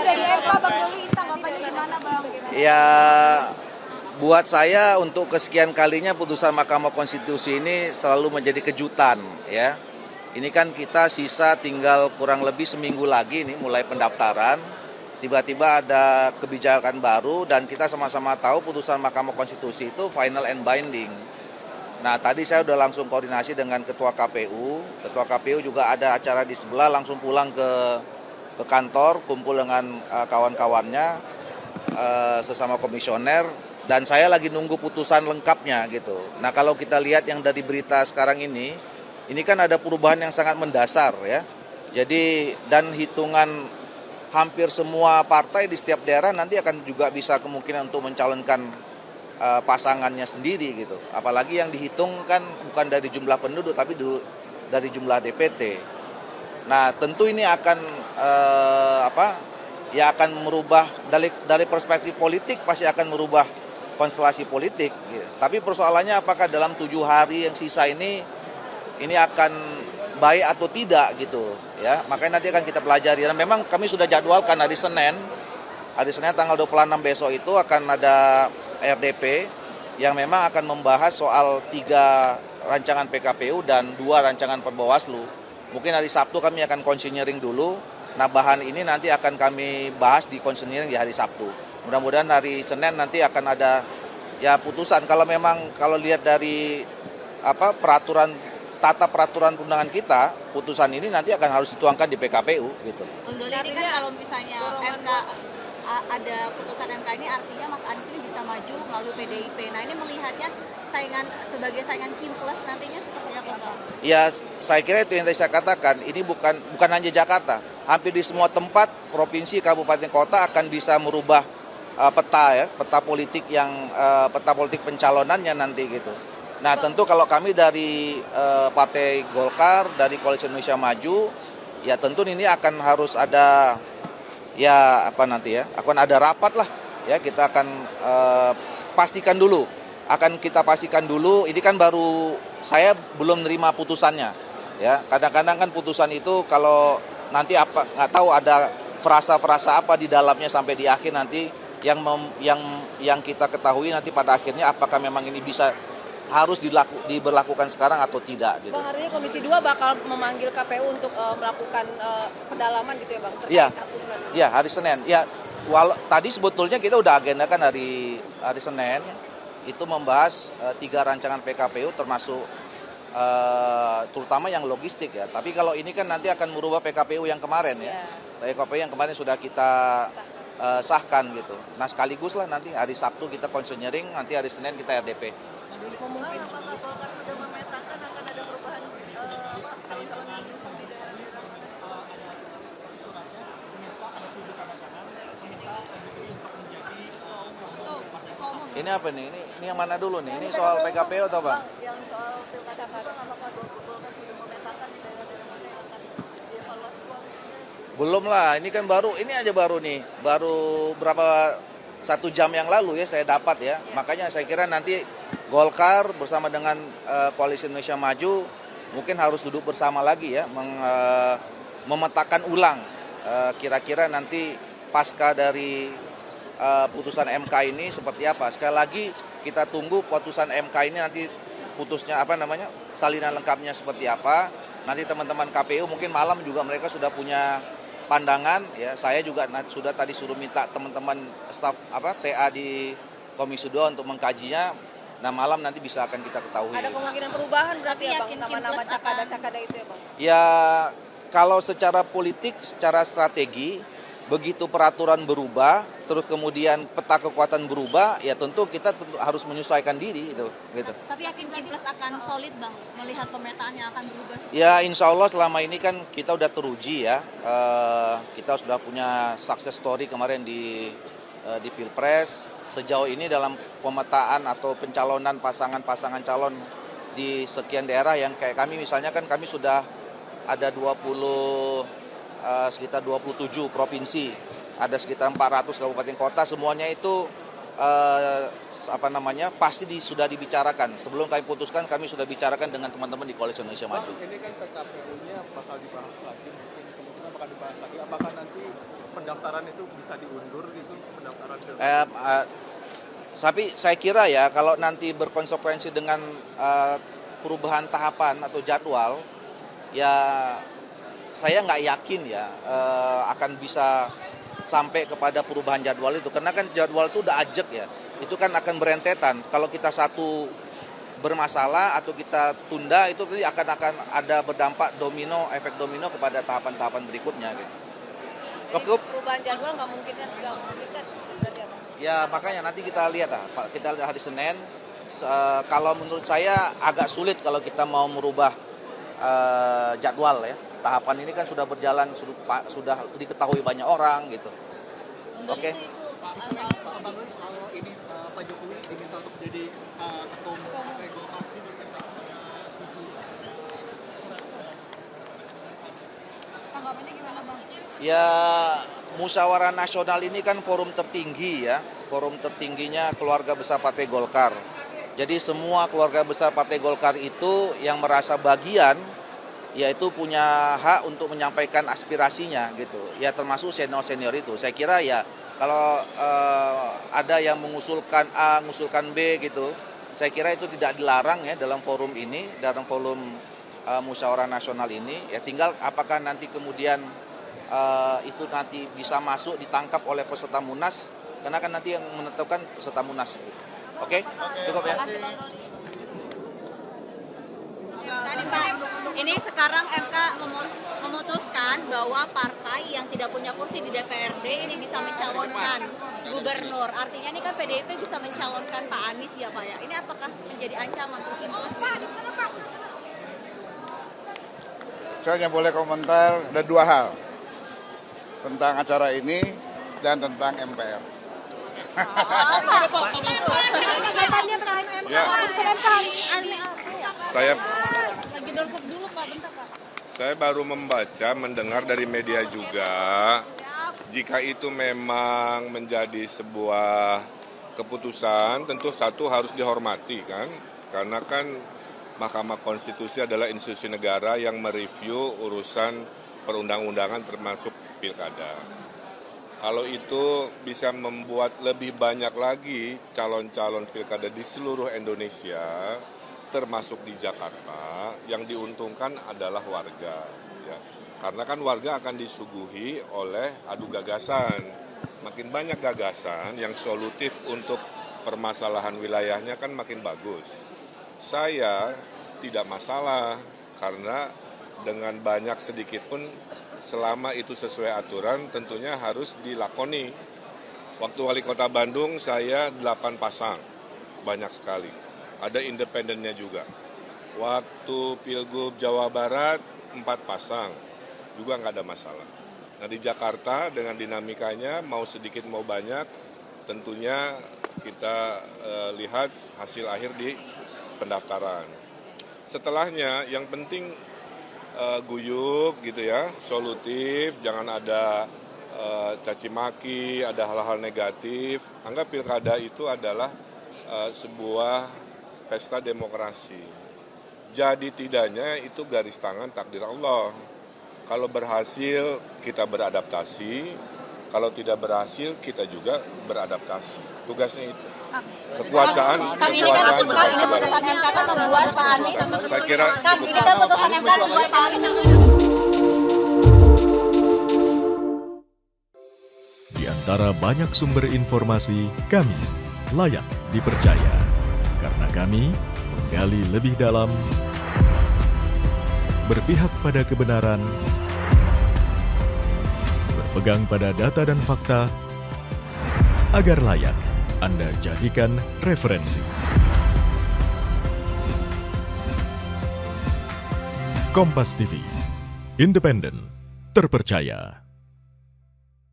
dari MK, Bang Doli, tanggapannya gimana, Bang? Ya, buat saya untuk kesekian kalinya putusan Mahkamah Konstitusi ini selalu menjadi kejutan, ya. Ini kan kita sisa tinggal kurang lebih seminggu lagi nih mulai pendaftaran. Tiba-tiba ada kebijakan baru dan kita sama-sama tahu putusan Mahkamah Konstitusi itu final and binding. Nah, tadi saya udah langsung koordinasi dengan Ketua KPU. Ketua KPU juga ada acara di sebelah, langsung pulang ke kantor, kumpul dengan kawan-kawannya, sesama komisioner, dan saya lagi nunggu putusan lengkapnya gitu. Nah, kalau kita lihat yang dari berita sekarang ini kan ada perubahan yang sangat mendasar ya. Jadi, dan hitungan hampir semua partai di setiap daerah nanti akan juga bisa kemungkinan untuk mencalonkan pasangannya sendiri gitu. Apalagi yang dihitung kan bukan dari jumlah penduduk tapi dari jumlah DPT. Nah, tentu ini akan akan merubah dari perspektif politik, pasti akan merubah konstelasi politik gitu. Tapi persoalannya apakah dalam 7 hari yang sisa ini akan baik atau tidak gitu ya. Makanya nanti akan kita pelajari. Dan memang kami sudah jadwalkan hari Senin tanggal 26 besok itu akan ada RDP yang memang akan membahas soal 3 rancangan PKPU dan 2 rancangan Perbawaslu. Mungkin hari Sabtu kami akan konsinyering dulu. Nah, bahan ini nanti akan kami bahas di konsinyering di hari Sabtu. Mudah-mudahan hari Senin nanti akan ada ya putusan. Kalau lihat dari tata peraturan perundangan kita, putusan ini nanti akan harus dituangkan di PKPU gitu. Bang Doli, ini kan kalau misalnya MK ada putusan MK ini artinya Mas Anies ini bisa maju melalui PDIP. Nah, ini melihatnya sebagai saingan Kim Plus nantinya seperti apa, Bang? Ya, saya kira itu yang tadi saya katakan, ini bukan hanya Jakarta. Hampir di semua tempat, provinsi, kabupaten, kota akan bisa merubah peta politik pencalonannya nanti gitu. Nah, tentu kalau kami dari Partai Golkar, dari Koalisi Indonesia Maju, ya tentu ini akan harus ada akan ada rapat lah ya. Kita akan pastikan dulu, ini kan baru saya belum nerima putusannya ya. Kadang-kadang kan putusan itu kalau nanti nggak tahu ada frasa-frasa apa di dalamnya sampai di akhir nanti yang kita ketahui nanti pada akhirnya apakah memang ini harus diberlakukan sekarang atau tidak gitu. Bang, artinya Komisi 2 bakal memanggil KPU untuk melakukan pendalaman gitu ya, Bang? Iya, hari Senin. Ya, tadi sebetulnya kita udah agendakan hari Senin itu membahas 3 rancangan PKPU termasuk terutama yang logistik ya. Tapi kalau ini kan nanti akan merubah PKPU yang kemarin ya. PKPU yang kemarin sudah kita sahkan gitu. Nah, sekaligus lah nanti hari Sabtu kita konsinyering, nanti hari Senin kita RDP. Mungkin apakah Golkar sudah memetakan akan ada perubahan calon-calon di daerah? Ini apa nih? Ini yang mana dulu nih? Ini soal PKPU atau apa? Yang soal pilkada, apakah Golkar sudah memetakan di daerah-daerah mana yang akan dievaluasi koalisinya? Belum lah, ini kan baru nih. Baru berapa 1 jam yang lalu ya saya dapat ya. Makanya saya kira nanti Golkar bersama dengan Koalisi Indonesia Maju mungkin harus duduk bersama lagi ya, memetakan ulang kira-kira nanti pasca dari putusan MK ini seperti apa. Sekali lagi kita tunggu putusan MK ini nanti putusnya salinan lengkapnya seperti apa. Nanti teman-teman KPU mungkin malam juga mereka sudah punya pandangan ya. Saya juga sudah tadi suruh minta teman-teman staf TA di Komisi 2 untuk mengkajinya. Nah, malam nanti bisa akan kita ketahui. Ada kemungkinan perubahan berarti ya, Bang, nama-nama cakada-cakada itu ya, Bang? Ya, kalau secara politik, secara strategi, begitu peraturan berubah, terus kemudian peta kekuatan berubah, ya tentu kita harus menyesuaikan diri gitu. Tapi yakin Kim Plus akan solid, Bang, melihat pemetaan yang akan berubah? Ya, insya Allah selama ini kan kita udah teruji ya. Kita sudah punya success story kemarin di Pilpres. Sejauh ini dalam pemetaan atau pencalonan pasangan-pasangan calon di sekian daerah yang kayak kami misalnya kan kami sudah ada sekitar 27 provinsi, ada sekitar 400 kabupaten kota, semuanya itu pasti sudah dibicarakan. Sebelum kami putuskan, kami sudah bicarakan dengan teman-teman di Koalisi Indonesia Maju. Ini kan PKPU-nya bakal dibahas lagi, mungkin kemungkinan bakal dibahas lagi. Apakah nanti pendaftaran itu bisa diundur gitu, pendaftaran Tapi saya kira ya kalau nanti berkonsekuensi dengan perubahan tahapan atau jadwal, ya saya nggak yakin ya akan bisa sampai kepada perubahan jadwal itu. Karena kan jadwal itu udah ajek ya, itu kan akan berentetan. Kalau kita satu bermasalah atau kita tunda, itu nanti akan ada berdampak domino, efek domino kepada tahapan-tahapan berikutnya gitu. Cukup. Perubahan jadwal nggak mungkin kan berarti apa? Ya makanya nanti kita lihat lah, kita lihat hari Senin. Kalau menurut saya agak sulit kalau kita mau merubah jadwal ya. Tahapan ini kan sudah berjalan, sudah diketahui banyak orang gitu. Oke. Abang soal ini Pak Jokowi diminta untuk jadi ketua umum Partai Golkar ini berkaitan sama Tanggapannya gimana Bang? Ya, musyawarah nasional ini kan forum tertinggi ya, forum tertingginya keluarga besar Partai Golkar. Jadi semua keluarga besar Partai Golkar itu yang merasa bagian, yaitu punya hak untuk menyampaikan aspirasinya gitu. Ya termasuk senior-senior itu. Saya kira ya kalau ada yang mengusulkan A, mengusulkan B gitu, saya kira itu tidak dilarang ya dalam forum ini, dalam forum musyawarah nasional ini. Ya tinggal apakah nanti kemudian itu nanti bisa masuk ditangkap oleh peserta Munas, karena kan nanti yang menentukan peserta Munas. Oke, cukup ya. Tadi Pak, ini sekarang MK memutuskan bahwa partai yang tidak punya kursi di DPRD ini bisa mencalonkan gubernur. Artinya ini kan PDIP bisa mencalonkan Pak Anies ya Pak ya. Ini apakah menjadi ancaman untuk Kimpus? Saya hanya boleh komentar ada dua hal. Tentang acara ini dan tentang MPR. Ya, saya baru membaca, mendengar dari media juga, jika itu memang menjadi sebuah keputusan, tentu satu harus dihormati kan, karena kan Mahkamah Konstitusi adalah institusi negara yang mereview urusan perundang-undangan termasuk pilkada. Kalau itu bisa membuat lebih banyak lagi calon-calon pilkada di seluruh Indonesia, termasuk di Jakarta, yang diuntungkan adalah warga. Ya. Karena kan warga akan disuguhi oleh adu gagasan. Makin banyak gagasan yang solutif untuk permasalahan wilayahnya kan makin bagus. Saya tidak masalah, karena dengan banyak sedikit pun selama itu sesuai aturan tentunya harus dilakoni. Waktu wali kota Bandung saya 8 pasang, banyak sekali. Ada independennya juga. Waktu Pilgub Jawa Barat 4 pasang, juga nggak ada masalah. Nah di Jakarta dengan dinamikanya mau sedikit mau banyak, tentunya kita lihat hasil akhir di pendaftaran. Setelahnya yang penting guyup gitu ya, solutif, jangan ada caci maki, ada hal-hal negatif. Anggap pilkada itu adalah sebuah pesta demokrasi. Jadi tidaknya itu garis tangan takdir Allah. Kalau berhasil kita beradaptasi, kalau tidak berhasil kita juga beradaptasi. Tugasnya itu. Kekuasaan Ini kan putusan MK kan membuat Pak Anies. saya kira Ini kan putusan MK membuat Pak Anies. Di antara banyak sumber informasi, kami layak dipercaya. Karena kami menggali lebih dalam, berpihak pada kebenaran, berpegang pada data dan fakta, agar layak Anda jadikan referensi. Kompas TV, independen, terpercaya.